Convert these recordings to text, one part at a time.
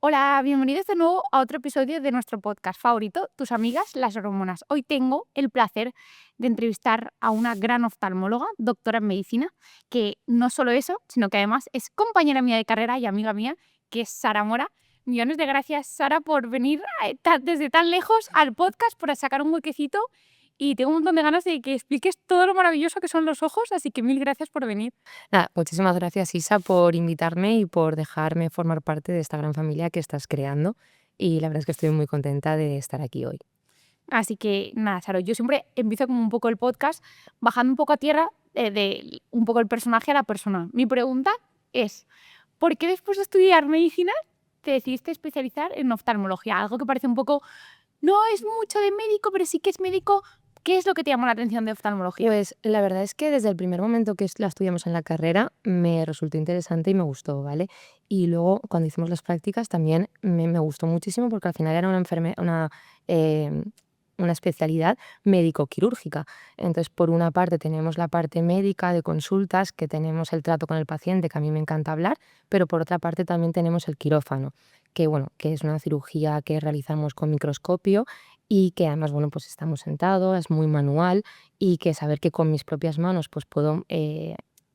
Hola, bienvenidos de nuevo a otro episodio de nuestro podcast favorito, Tus amigas las hormonas. Hoy tengo el placer de entrevistar a una gran oftalmóloga, doctora en medicina, que no solo eso, sino que además es compañera mía de carrera y amiga mía, que es Sara Mora. Millones de gracias, Sara, por venir desde tan lejos al podcast, por sacar un huequecito y tengo un montón de ganas de que expliques todo lo maravilloso que son los ojos, así que mil gracias por venir. Nada, muchísimas gracias, Isa, por invitarme y por dejarme formar parte de esta gran familia que estás creando. Y la verdad es que estoy muy contenta de estar aquí hoy. Así que nada, Saro, yo siempre empiezo como un poco el podcast bajando un poco a tierra de un poco el personaje a la persona. Mi pregunta es, ¿por qué después de estudiar medicina te decidiste especializar en oftalmología? Algo que parece un poco, no es mucho de médico, pero sí que es médico. ¿Qué es lo que te llamó la atención de oftalmología? Pues la verdad es que desde el primer momento que la estudiamos en la carrera me resultó interesante y me gustó, ¿vale? Y luego cuando hicimos las prácticas también me gustó muchísimo porque al final era una especialidad médico-quirúrgica. Entonces, por una parte tenemos la parte médica de consultas, que tenemos el trato con el paciente, que a mí me encanta hablar, pero por otra parte también tenemos el quirófano, que bueno, que es una cirugía que realizamos con microscopio y que además, bueno, pues estamos sentados, es muy manual y que saber que con mis propias manos pues puedo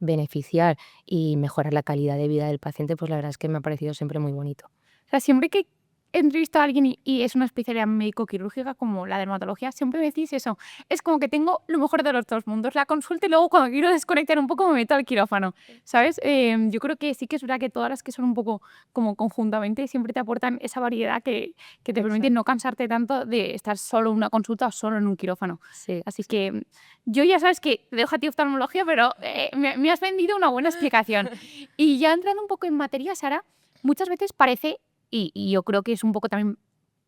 beneficiar y mejorar la calidad de vida del paciente, pues la verdad es que me ha parecido siempre muy bonito. O sea, siempre que entrevisto a alguien y es una especialidad médico-quirúrgica como la dermatología, siempre me decís eso. Es como que tengo lo mejor de los dos mundos, la consulta y luego cuando quiero desconectar un poco me meto al quirófano, ¿sabes? Yo creo que sí que es verdad que todas las que son un poco como conjuntamente siempre te aportan esa variedad que te permite Exacto. no cansarte tanto de estar solo en una consulta o solo en un quirófano. Sí, Así sí. que yo ya sabes que te dejo a ti oftalmología, pero me has vendido una buena explicación. Y ya entrando un poco en materia, Sara, muchas veces parece y yo creo que es un poco también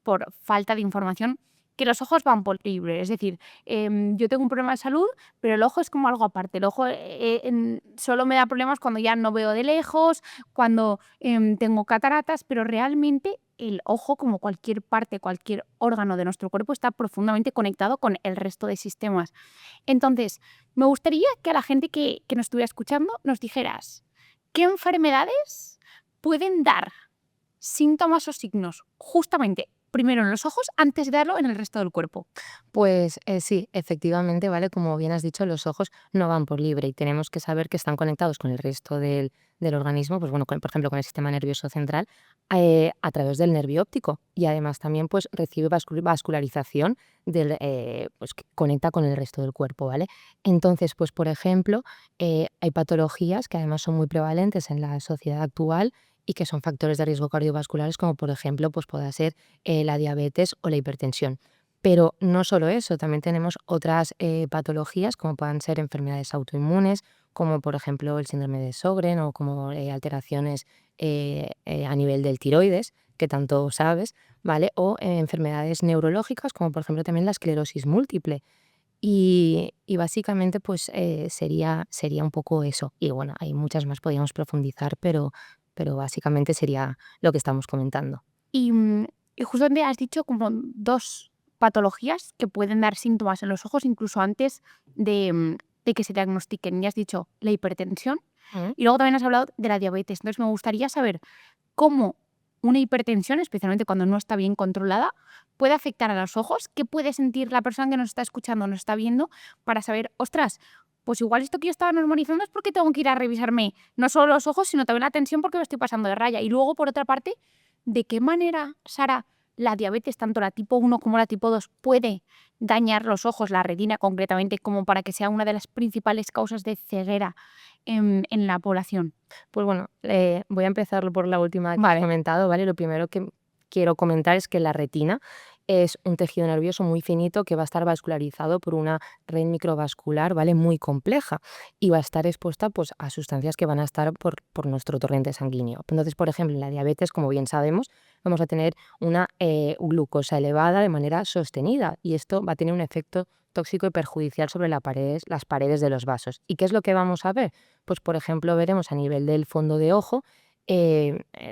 por falta de información, que los ojos van por libre. Es decir, yo tengo un problema de salud, pero el ojo es como algo aparte. El ojo solo me da problemas cuando ya no veo de lejos, cuando tengo cataratas, pero realmente el ojo, como cualquier parte, cualquier órgano de nuestro cuerpo, está profundamente conectado con el resto de sistemas. Entonces, me gustaría que a la gente que nos estuviera escuchando nos dijeras, ¿qué enfermedades pueden dar síntomas o signos justamente primero en los ojos antes de darlo en el resto del cuerpo? Pues sí, efectivamente, ¿vale? Como bien has dicho, los ojos no van por libre y tenemos que saber que están conectados con el resto del organismo, pues bueno, por ejemplo, con el sistema nervioso central, a través del nervio óptico. Y además también pues recibe vascularización pues, que conecta con el resto del cuerpo, ¿vale? Entonces, pues por ejemplo, hay patologías que además son muy prevalentes en la sociedad actual y que son factores de riesgo cardiovasculares, como por ejemplo, pues pueda ser la diabetes o la hipertensión. Pero no solo eso, también tenemos otras patologías, como puedan ser enfermedades autoinmunes, como por ejemplo el síndrome de Sjögren o como alteraciones a nivel del tiroides, que tanto sabes, ¿vale? O enfermedades neurológicas, como por ejemplo también la esclerosis múltiple. Y básicamente pues sería un poco eso. Y bueno, hay muchas más, podríamos profundizar, pero básicamente sería lo que estamos comentando. Y, y justamente has dicho como dos patologías que pueden dar síntomas en los ojos incluso antes de que se diagnostiquen. Y has dicho la hipertensión Mm. y luego también has hablado de la diabetes. Entonces me gustaría saber cómo una hipertensión, especialmente cuando no está bien controlada, puede afectar a los ojos. ¿Qué puede sentir la persona que nos está escuchando, nos está viendo, para saber, ostras, pues igual esto que yo estaba normalizando es porque tengo que ir a revisarme no solo los ojos, sino también la tensión porque me estoy pasando de raya? Y luego, por otra parte, ¿de qué manera, Sara, la diabetes, tanto la tipo 1 como la tipo 2, puede dañar los ojos, la retina concretamente, como para que sea una de las principales causas de ceguera en la población? Pues bueno, voy a empezar por la última que has Vale. comentado, ¿vale? Lo primero que quiero comentar es que la retina es un tejido nervioso muy finito que va a estar vascularizado por una red microvascular, ¿vale? Muy compleja y va a estar expuesta pues, a sustancias que van a estar por nuestro torrente sanguíneo. Entonces, por ejemplo, en la diabetes, como bien sabemos, vamos a tener una glucosa elevada de manera sostenida y esto va a tener un efecto tóxico y perjudicial sobre las paredes de los vasos. ¿Y qué es lo que vamos a ver? Pues, por ejemplo, veremos a nivel del fondo de ojo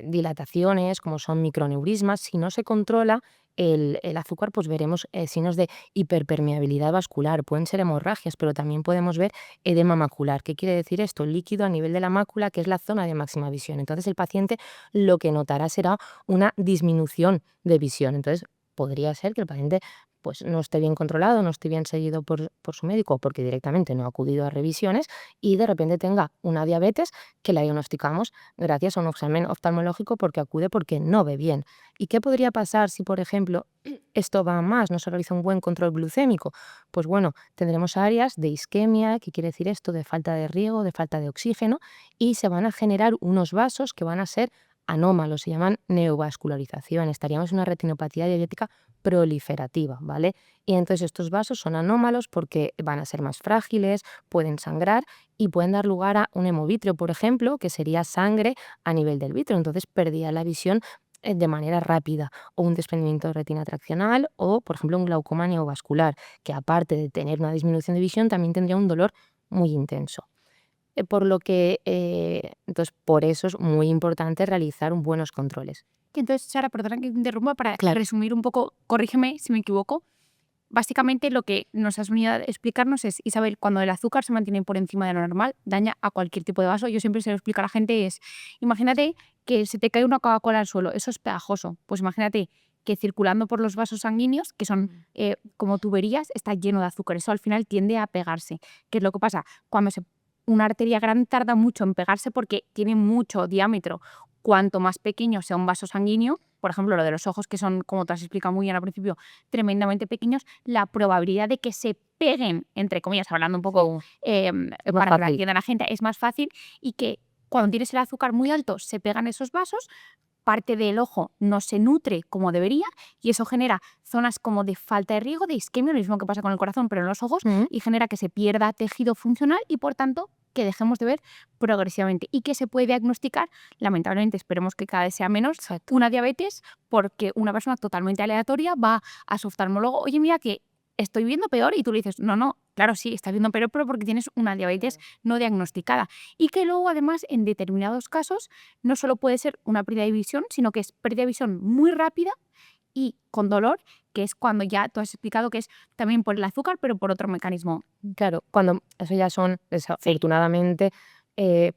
dilataciones, como son microneurismas. Si no se controla el azúcar, pues veremos signos de hiperpermeabilidad vascular, pueden ser hemorragias, pero también podemos ver edema macular. ¿Qué quiere decir esto? Líquido a nivel de la mácula, que es la zona de máxima visión. Entonces el paciente lo que notará será una disminución de visión. Entonces podría ser que el paciente pues no esté bien controlado, no esté bien seguido por su médico, porque directamente no ha acudido a revisiones y de repente tenga una diabetes que la diagnosticamos gracias a un examen oftalmológico porque acude porque no ve bien. ¿Y qué podría pasar si, por ejemplo, esto va a más, no se realiza un buen control glucémico? Pues bueno, tendremos áreas de isquemia, que quiere decir esto, de falta de riego, de falta de oxígeno, y se van a generar unos vasos que van a ser anómalos, se llaman neovascularización. Estaríamos en una retinopatía diabética proliferativa, ¿vale? Y entonces estos vasos son anómalos porque van a ser más frágiles, pueden sangrar y pueden dar lugar a un hemovitrio, por ejemplo, que sería sangre a nivel del vítreo. Entonces perdía la visión de manera rápida, o un desprendimiento de retina traccional, o por ejemplo un glaucoma neovascular, que aparte de tener una disminución de visión también tendría un dolor muy intenso. Por lo que, entonces, por eso es muy importante realizar buenos controles. Que entonces, Sara, perdona que te interrumpa, para Claro. resumir un poco, corrígeme si me equivoco. Básicamente lo que nos has venido a explicarnos es, Isabel, cuando el azúcar se mantiene por encima de lo normal, daña a cualquier tipo de vaso. Yo siempre se lo explico a la gente, es, imagínate que se te cae una Coca-Cola al suelo, eso es pegajoso. Pues imagínate que circulando por los vasos sanguíneos, que son como tuberías, está lleno de azúcar. Eso al final tiende a pegarse. ¿Qué es lo que pasa? Una arteria grande tarda mucho en pegarse porque tiene mucho diámetro. Cuanto más pequeño sea un vaso sanguíneo, por ejemplo, lo de los ojos, que son, como te has explicado muy bien al principio, tremendamente pequeños, la probabilidad de que se peguen, entre comillas, hablando un poco Es más para que lo fácil. entienda la gente, es más fácil, y que cuando tienes el azúcar muy alto se pegan esos vasos, parte del ojo no se nutre como debería y eso genera zonas como de falta de riego, de isquemia, lo mismo que pasa con el corazón, pero en los ojos, y genera que se pierda tejido funcional y por tanto que dejemos de ver progresivamente y que se puede diagnosticar, lamentablemente esperemos que cada vez sea menos, Exacto. una diabetes porque una persona totalmente aleatoria va a su oftalmólogo, oye mira que estoy viendo peor y tú le dices, no, claro sí, estás viendo peor pero porque tienes una diabetes no diagnosticada y que luego además en determinados casos no solo puede ser una pérdida de visión, sino que es pérdida de visión muy rápida y con dolor, que es cuando ya tú has explicado que es también por el azúcar, pero por otro mecanismo. Claro, cuando eso ya son, desafortunadamente,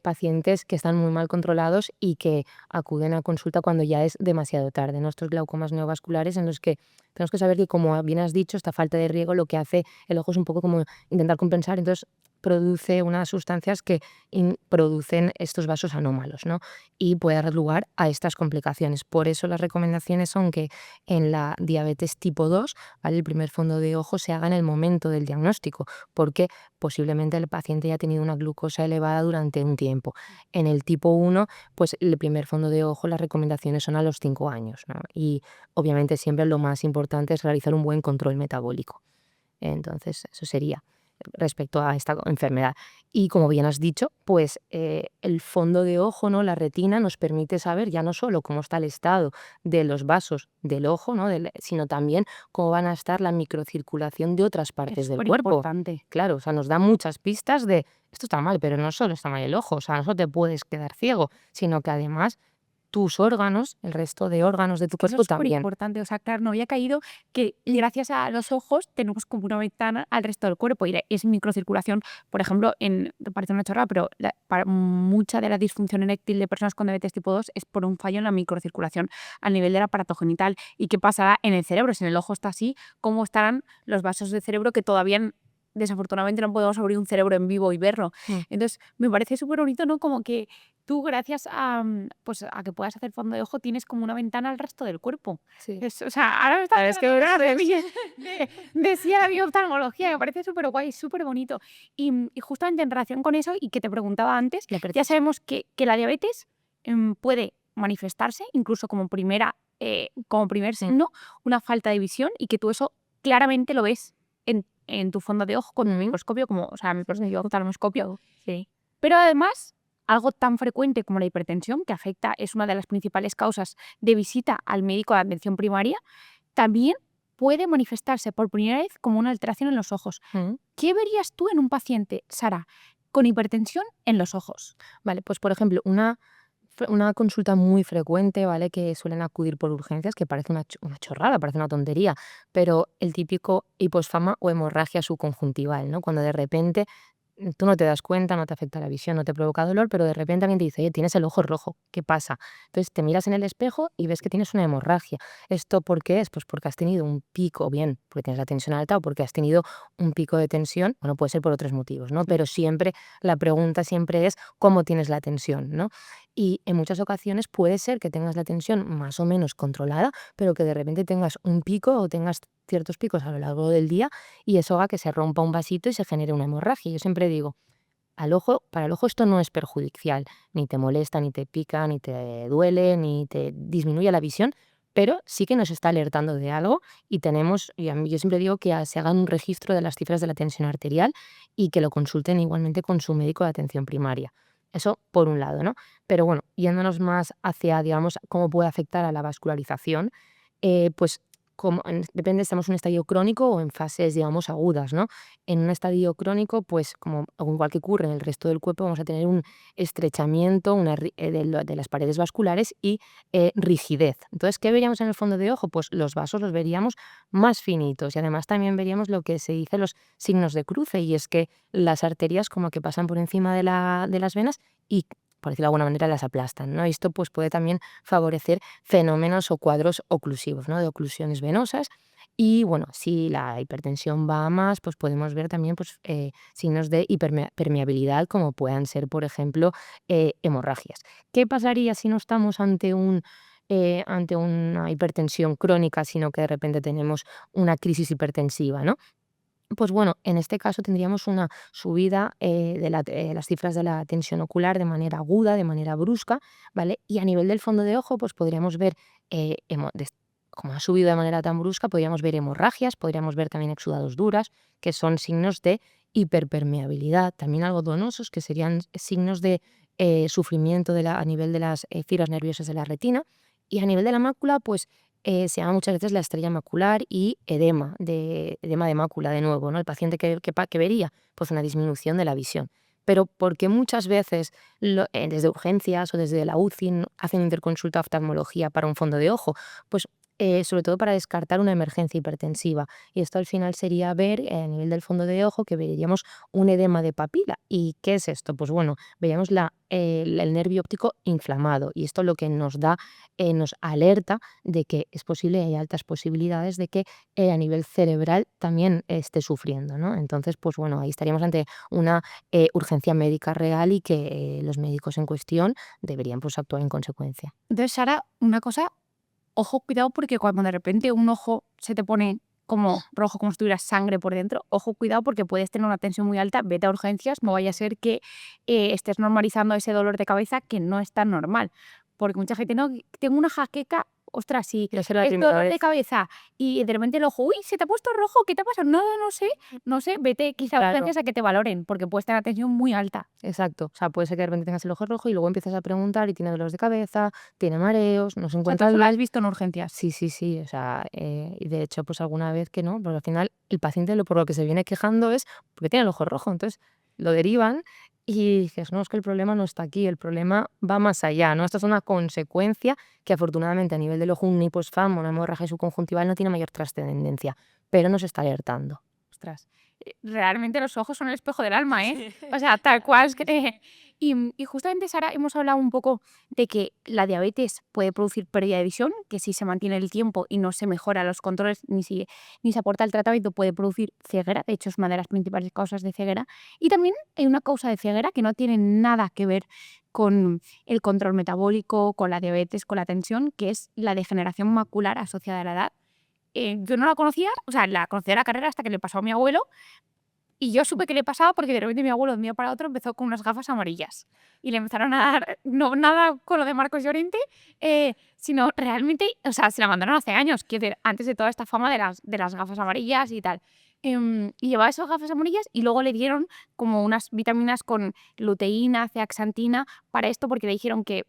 pacientes que están muy mal controlados y que acuden a consulta cuando ya es demasiado tarde, ¿no? Estos glaucomas neovasculares en los que tenemos que saber que, como bien has dicho, esta falta de riego lo que hace el ojo es un poco como intentar compensar, entonces produce unas sustancias que producen estos vasos anómalos, ¿no? Y puede dar lugar a estas complicaciones. Por eso las recomendaciones son que en la diabetes tipo 2, ¿vale? El primer fondo de ojo se haga en el momento del diagnóstico, porque posiblemente el paciente ya ha tenido una glucosa elevada durante un tiempo. En el tipo 1, pues el primer fondo de ojo, las recomendaciones son a los 5 años, ¿no? Y obviamente siempre lo más importante es realizar un buen control metabólico. Entonces, eso sería respecto a esta enfermedad. Y como bien has dicho, pues el fondo de ojo, ¿no? La retina nos permite saber ya no solo cómo está el estado de los vasos del ojo, ¿no? Sino también cómo van a estar la microcirculación de otras partes Es del súper cuerpo. importante. Claro, o sea, nos da muchas pistas de esto está mal, pero no solo está mal el ojo, o sea, no solo te puedes quedar ciego, sino que además tus órganos, el resto de órganos de tu Que eso cuerpo es súper también. importante. O sea, claro, no había caído que gracias a los ojos tenemos como una ventana al resto del cuerpo. Y es microcirculación, por ejemplo, parece una chorrada, pero para mucha de la disfunción eréctil de personas con diabetes tipo 2 es por un fallo en la microcirculación a nivel del aparato genital. ¿Y qué pasará en el cerebro? Si en el ojo está así, ¿cómo estarán los vasos de cerebro que todavía desafortunadamente no podemos abrir un cerebro en vivo y verlo? Entonces, me parece súper bonito, ¿no? Como que tú, gracias a, pues, a que puedas hacer fondo de ojo, tienes como una ventana al resto del cuerpo. Sí. O sea, ahora me estás Sabes que hablando de mí, decía la bioftalmología, me parece súper guay, súper bonito. Y justamente en relación con eso, y que te preguntaba antes, la ya percepción. sabemos que la diabetes puede manifestarse, incluso como primer signo, una falta de visión, y que tú eso claramente lo ves en tu fondo de ojo con tu microscopio, o sea, mi oftalmoscopio. Sí. Pero además, algo tan frecuente como la hipertensión, que es una de las principales causas de visita al médico de atención primaria, también puede manifestarse por primera vez como una alteración en los ojos. ¿Qué verías tú en un paciente, Sara, con hipertensión en los ojos? Vale, pues por ejemplo, una una consulta muy frecuente, ¿vale? Que suelen acudir por urgencias, que parece una chorrada, parece una tontería, pero el típico hiposfama o hemorragia subconjuntival, ¿no? Cuando de repente tú no te das cuenta, no te afecta la visión, no te provoca dolor, pero de repente alguien te dice: "Oye, tienes el ojo rojo, ¿qué pasa?". Entonces te miras en el espejo y ves que tienes una hemorragia. ¿Esto por qué es? Pues porque has tenido un pico, o bien porque tienes la tensión alta o porque has tenido un pico de tensión, bueno, puede ser por otros motivos, ¿no? Pero siempre la pregunta siempre es cómo tienes la tensión, ¿no? Y en muchas ocasiones puede ser que tengas la tensión más o menos controlada, pero que de repente tengas un pico o tengas ciertos picos a lo largo del día y eso haga que se rompa un vasito y se genere una hemorragia. Yo siempre digo, para el ojo esto no es perjudicial, ni te molesta, ni te pica, ni te duele, ni te disminuye la visión, pero sí que nos está alertando de algo y yo siempre digo que se hagan un registro de las cifras de la tensión arterial y que lo consulten igualmente con su médico de atención primaria. Eso por un lado, ¿no? Pero bueno, yéndonos más hacia, digamos, cómo puede afectar a la vascularización, pues depende, estamos en un estadio crónico o en fases, digamos, agudas, ¿no? En un estadio crónico, pues como igual que ocurre en el resto del cuerpo, vamos a tener un estrechamiento de las paredes vasculares y rigidez. Entonces, ¿qué veríamos en el fondo de ojo? Pues los vasos los veríamos más finitos y además también veríamos lo que se dice los signos de cruce y es que las arterias como que pasan por encima de las venas y, por decirlo de alguna manera, las aplastan, ¿no? Y esto pues puede también favorecer fenómenos o cuadros oclusivos, ¿no? De oclusiones venosas. Y bueno, si la hipertensión va a más, pues podemos ver también pues, signos de hiperpermeabilidad, como puedan ser, por ejemplo, hemorragias. ¿Qué pasaría si no estamos ante una hipertensión crónica, sino que de repente tenemos una crisis hipertensiva, ¿no? Pues bueno, en este caso tendríamos una subida de las cifras de la tensión ocular de manera aguda, de manera brusca, ¿vale? Y a nivel del fondo de ojo, pues podríamos ver, como ha subido de manera tan brusca, podríamos ver hemorragias, podríamos ver también exudados duras, que son signos de hiperpermeabilidad, también algodonosos, que serían signos de sufrimiento a nivel de las fibras nerviosas de la retina. Y a nivel de la mácula, pues se llama muchas veces la estrella macular y edema de mácula de nuevo, ¿no? El paciente que vería, pues una disminución de la visión. Pero porque muchas veces desde urgencias o desde la UCI hacen interconsulta oftalmología para un fondo de ojo, pues sobre todo para descartar una emergencia hipertensiva. Y esto al final sería ver a nivel del fondo de ojo que veríamos un edema de papila. ¿Y qué es esto? Pues bueno, veríamos el nervio óptico inflamado y esto lo que nos alerta de que es posible, hay altas posibilidades de que a nivel cerebral también esté sufriendo, ¿no? Entonces, pues bueno, ahí estaríamos ante una urgencia médica real y que los médicos en cuestión deberían pues actuar en consecuencia. Entonces, Sara, una cosa, ojo, cuidado, porque cuando de repente un ojo se te pone como rojo, como si tuviera sangre por dentro, ojo, cuidado, porque puedes tener una tensión muy alta, vete a urgencias, no vaya a ser que estés normalizando ese dolor de cabeza que no es tan normal. Porque mucha gente, no, tengo una jaqueca, ostras, sí, No será la es primera dolor de vez. cabeza y de repente el ojo, uy, se te ha puesto rojo, ¿qué te ha pasado? No, no sé, vete quizá a Claro. urgencias a que te valoren, porque puedes tener una tensión muy alta. Exacto. O sea, puede ser que de repente tengas el ojo rojo y luego empiezas a preguntar y tiene dolores de cabeza, tiene mareos, no se O sea, tú encuentra eso lo bien. has visto en urgencias. Sí, sí, sí. O sea, y de hecho, pues alguna vez que no, porque al final el paciente por lo que se viene quejando es porque tiene el ojo rojo. Entonces lo derivan y dices, no, es que el problema no está aquí, el problema va más allá, ¿no? Esto es una consecuencia que afortunadamente a nivel del ojo, un hiposfamo, una hemorragia subconjuntival no tiene mayor trascendencia, pero nos está alertando. Ostras, realmente los ojos son el espejo del alma, ¿eh? O sea, tal cual es que... Y justamente, Sara, hemos hablado un poco de que la diabetes puede producir pérdida de visión, que si se mantiene el tiempo y no se mejora los controles ni se aporta el tratamiento puede producir ceguera, de hecho es una de las principales causas de ceguera. Y también hay una causa de ceguera que no tiene nada que ver con el control metabólico, con la diabetes, con la tensión, que es la degeneración macular asociada a la edad. Yo no la conocía, o sea, la conocía de la carrera hasta que le pasó a mi abuelo y yo supe que le pasaba porque de repente mi abuelo de un día para otro empezó con unas gafas amarillas y le empezaron a dar, no nada con lo de Marcos Llorente, sino realmente, o sea, se la mandaron hace años, quiero decir, antes de toda esta fama de las gafas amarillas y tal. Y llevaba esas gafas amarillas y luego le dieron como unas vitaminas con luteína, zeaxantina para esto porque le dijeron que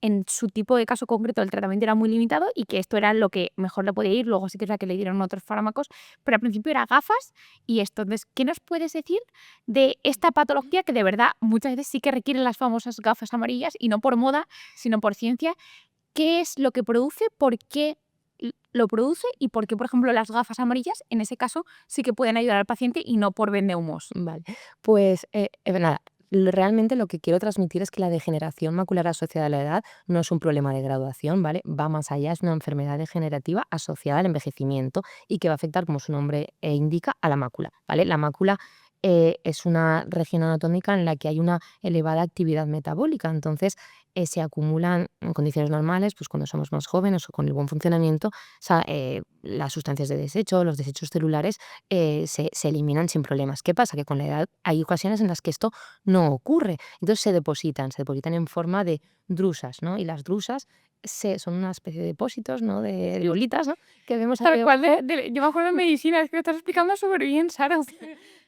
en su tipo de caso concreto el tratamiento era muy limitado y que esto era lo que mejor le podía ir. Luego sí que es verdad que le dieron otros fármacos, pero al principio era gafas y esto. Entonces, ¿qué nos puedes decir de esta patología que de verdad muchas veces sí que requieren las famosas gafas amarillas y no por moda, sino por ciencia? ¿Qué es lo que produce? ¿Por qué lo produce? Y por qué, por ejemplo, las gafas amarillas, en ese caso, sí que pueden ayudar al paciente y no por vendehumos. Vale, pues nada, realmente lo que quiero transmitir es que la degeneración macular asociada a la edad no es un problema de graduación, ¿vale? Va más allá, es una enfermedad degenerativa asociada al envejecimiento y que va a afectar, como su nombre indica, a la mácula, ¿vale? La mácula es una región anatómica en la que hay una elevada actividad metabólica, entonces se acumulan en condiciones normales, pues cuando somos más jóvenes o con el buen funcionamiento, las sustancias de desecho, los desechos celulares se eliminan sin problemas. ¿Qué pasa? Que con la edad hay ocasiones en las que esto no ocurre. Entonces se depositan en forma de drusas, ¿no? Y las drusas son una especie de depósitos, ¿no? De bolitas, ¿no? Que vemos Tal alrededor. cual, yo me acuerdo en medicina, es que lo estás explicando súper bien, Sara.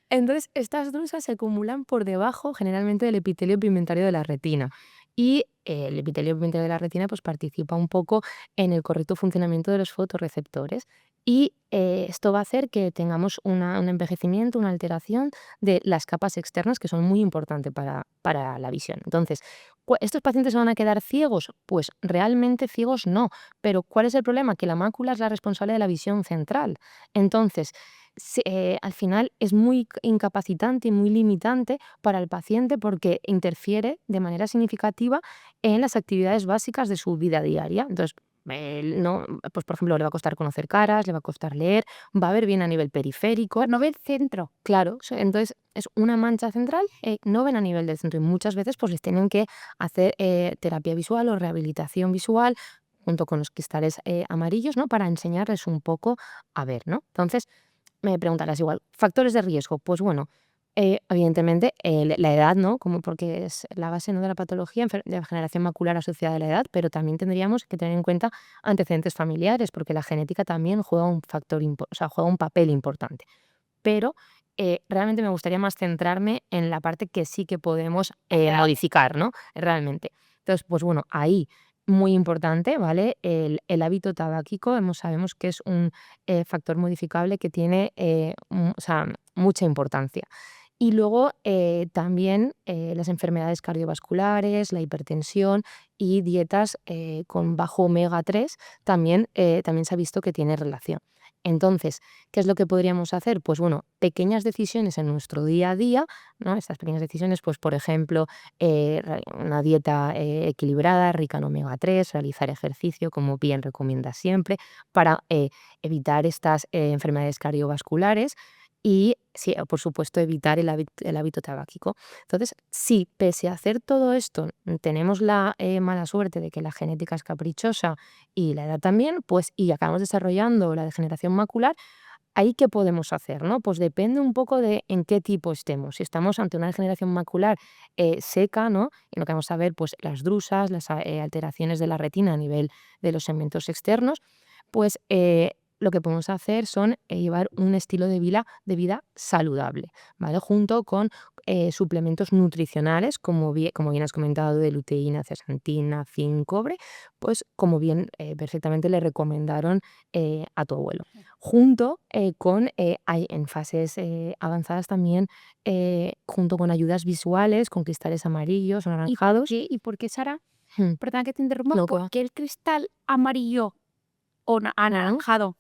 Entonces, estas drusas se acumulan por debajo, generalmente, del epitelio pigmentario de la retina. Y el epitelio pigmentario de la retina pues, participa un poco en el correcto funcionamiento de los fotorreceptores. Y esto va a hacer que tengamos un envejecimiento, una alteración de las capas externas, que son muy importantes para la visión. Entonces, ¿estos pacientes se van a quedar ciegos? Pues realmente ciegos no. Pero ¿cuál es el problema? Que la mácula es la responsable de la visión central. Entonces, al final es muy incapacitante y muy limitante para el paciente porque interfiere de manera significativa en las actividades básicas de su vida diaria. Entonces, no, pues por ejemplo, le va a costar conocer caras, le va a costar leer, va a ver bien a nivel periférico. No ve el centro. Claro, entonces es una mancha central, no ven a nivel del centro y muchas veces pues les tienen que hacer terapia visual o rehabilitación visual junto con los cristales amarillos, ¿no? Para enseñarles un poco a ver, ¿no? Entonces, me preguntarás igual, ¿factores de riesgo? Pues bueno, evidentemente la edad, ¿no? Como porque es la base, ¿no? De la patología de la degeneración macular asociada a la edad, pero también tendríamos que tener en cuenta antecedentes familiares, porque la genética también juega un factor, o sea, juega un papel importante. Pero realmente me gustaría más centrarme en la parte que sí que podemos modificar, ¿no? Realmente. Entonces, pues bueno, ahí muy importante, ¿vale? El hábito tabáquico, sabemos que es un factor modificable que tiene o sea, mucha importancia. Y luego también las enfermedades cardiovasculares, la hipertensión y dietas con bajo omega 3 también se ha visto que tiene relación. Entonces, ¿qué es lo que podríamos hacer? Pues bueno, pequeñas decisiones en nuestro día a día, ¿no? Estas pequeñas decisiones, pues por ejemplo, una dieta equilibrada, rica en omega 3, realizar ejercicio, como bien recomienda siempre, para evitar estas enfermedades cardiovasculares y, sí, por supuesto, evitar el hábito tabáquico. Entonces, si pese a hacer todo esto tenemos la mala suerte de que la genética es caprichosa y la edad también, pues y acabamos desarrollando la degeneración macular, ¿ahí qué podemos hacer, no? Pues depende un poco de en qué tipo estemos. Si estamos ante una degeneración macular seca, ¿no? Y lo que vamos a ver, pues las drusas, las alteraciones de la retina a nivel de los segmentos externos, pues lo que podemos hacer son llevar un estilo de vida saludable, ¿vale? Junto con suplementos nutricionales, como bien has comentado, de luteína, zeaxantina, zinc, cobre, pues como bien perfectamente le recomendaron a tu abuelo. Junto con, hay en fases avanzadas también, junto con ayudas visuales, con cristales amarillos o anaranjados. ¿Y por qué, Sara? Mm, Perdona que te interrumpa. no, ¿Por qué el cristal amarillo o anaranjado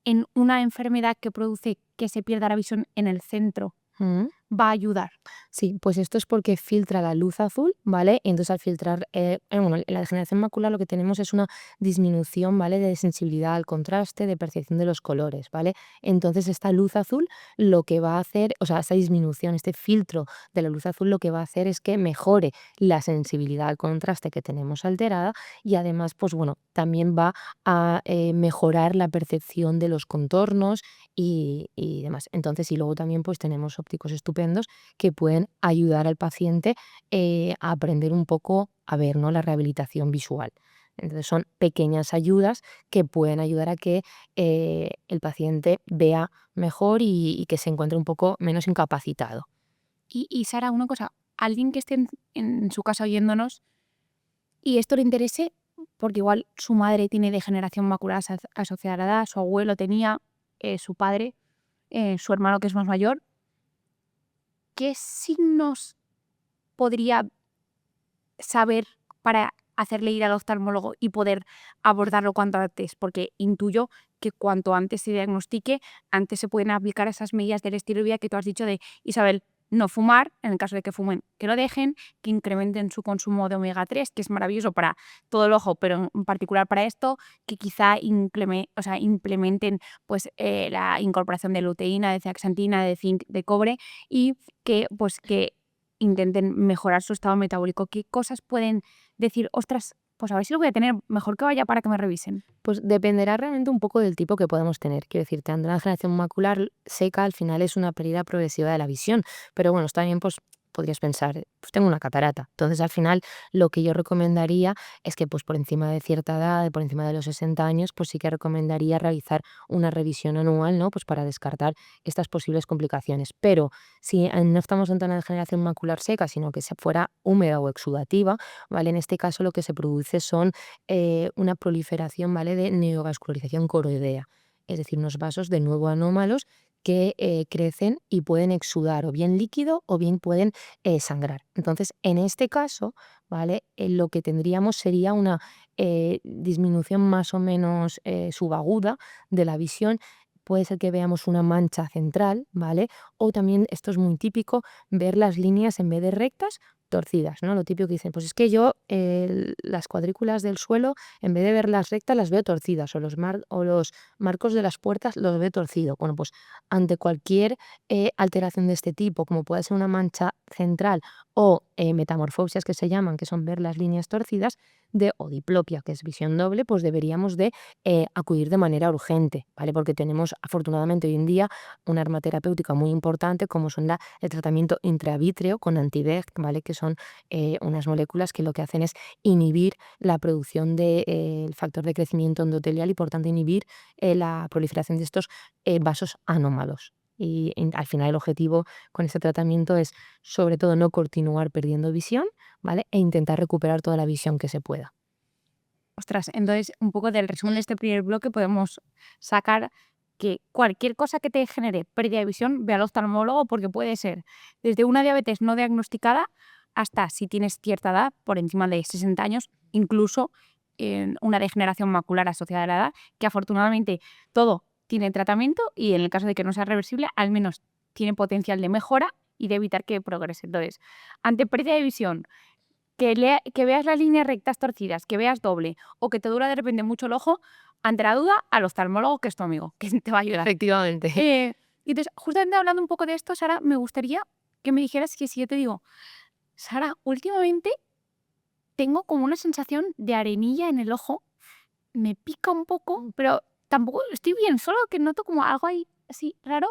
en una enfermedad que produce que se pierda la visión en el centro mm. va a ayudar? Sí, pues esto es porque filtra la luz azul, ¿vale? Y entonces al filtrar, bueno, en la degeneración macular lo que tenemos es una disminución, ¿vale? De sensibilidad al contraste, de percepción de los colores, ¿vale? Entonces esta luz azul lo que va a hacer, o sea, esta disminución, este filtro de la luz azul lo que va a hacer es que mejore la sensibilidad al contraste que tenemos alterada y además, pues bueno, también va a mejorar la percepción de los contornos y demás. Entonces, y luego también pues tenemos ópticos estupendos que pueden ayudar al paciente a aprender un poco a ver, ¿no? La rehabilitación visual. Entonces son pequeñas ayudas que pueden ayudar a que el paciente vea mejor y que se encuentre un poco menos incapacitado. Y Sara, una cosa, alguien que esté en su casa oyéndonos y esto le interese porque igual su madre tiene degeneración macular asociada a la edad, su abuelo tenía, su padre, su hermano que es más mayor. ¿Qué signos podría saber para hacerle ir al oftalmólogo y poder abordarlo cuanto antes? Porque intuyo que cuanto antes se diagnostique, antes se pueden aplicar esas medidas del estilo de vida que tú has dicho de, Isabel, no fumar, en el caso de que fumen, que lo dejen, que incrementen su consumo de omega 3, que es maravilloso para todo el ojo, pero en particular para esto, que quizá implementen pues, la incorporación de luteína, de zeaxantina, de zinc, de cobre, y que intenten mejorar su estado metabólico. ¿Qué cosas pueden decir, ostras, pues a ver si lo voy a tener, mejor que vaya para que me revisen? Pues dependerá realmente un poco del tipo que podamos tener. Quiero decir, teniendo una degeneración macular seca, al final es una pérdida progresiva de la visión. Pero bueno, está bien, pues podrías pensar, pues tengo una catarata. Entonces, al final, lo que yo recomendaría es que, pues por encima de cierta edad, por encima de los 60 años, pues sí que recomendaría realizar una revisión anual, ¿no? Pues para descartar estas posibles complicaciones. Pero si no estamos ante una degeneración macular seca, sino que se fuera húmeda o exudativa, ¿vale? En este caso, lo que se produce son una proliferación, ¿vale? De neovascularización coroidea, es decir, unos vasos de nuevo anómalos que crecen y pueden exudar o bien líquido o bien pueden sangrar. Entonces, en este caso, ¿vale? Lo que tendríamos sería una disminución más o menos subaguda de la visión. Puede ser que veamos una mancha central, ¿vale? O también, esto es muy típico, ver las líneas en vez de rectas, torcidas, ¿no? Lo típico que dicen, pues es que yo las cuadrículas del suelo, en vez de verlas rectas, las veo torcidas, o los marcos de las puertas los veo torcidos. Bueno, pues ante cualquier alteración de este tipo, como puede ser una mancha central o metamorfosias que se llaman, que son ver las líneas torcidas, o diplopia, que es visión doble, pues deberíamos de acudir de manera urgente, ¿vale? Porque tenemos afortunadamente hoy en día una arma terapéutica muy importante como son el tratamiento intravítrea con anti-VEGF, ¿vale? Que son unas moléculas que lo que hacen es inhibir la producción del factor de crecimiento endotelial y por tanto inhibir la proliferación de estos vasos anómalos. Y al final el objetivo con este tratamiento es sobre todo no continuar perdiendo visión, ¿vale? E intentar recuperar toda la visión que se pueda. Ostras, entonces un poco del resumen de este primer bloque podemos sacar que cualquier cosa que te genere pérdida de visión, ve al oftalmólogo porque puede ser desde una diabetes no diagnosticada hasta si tienes cierta edad, por encima de 60 años, incluso una degeneración macular asociada a la edad, que afortunadamente todo tiene tratamiento y en el caso de que no sea reversible, al menos tiene potencial de mejora y de evitar que progrese. Entonces, ante pérdida de visión, que veas las líneas rectas torcidas, que veas doble o que te dura de repente mucho el ojo, ante la duda, al oftalmólogo, que es tu amigo, que te va a ayudar. Efectivamente. Y entonces, justamente hablando un poco de esto, Sara, me gustaría que me dijeras que si yo te digo, Sara, últimamente tengo como una sensación de arenilla en el ojo, me pica un poco, pero tampoco estoy bien, solo que noto como algo ahí así raro.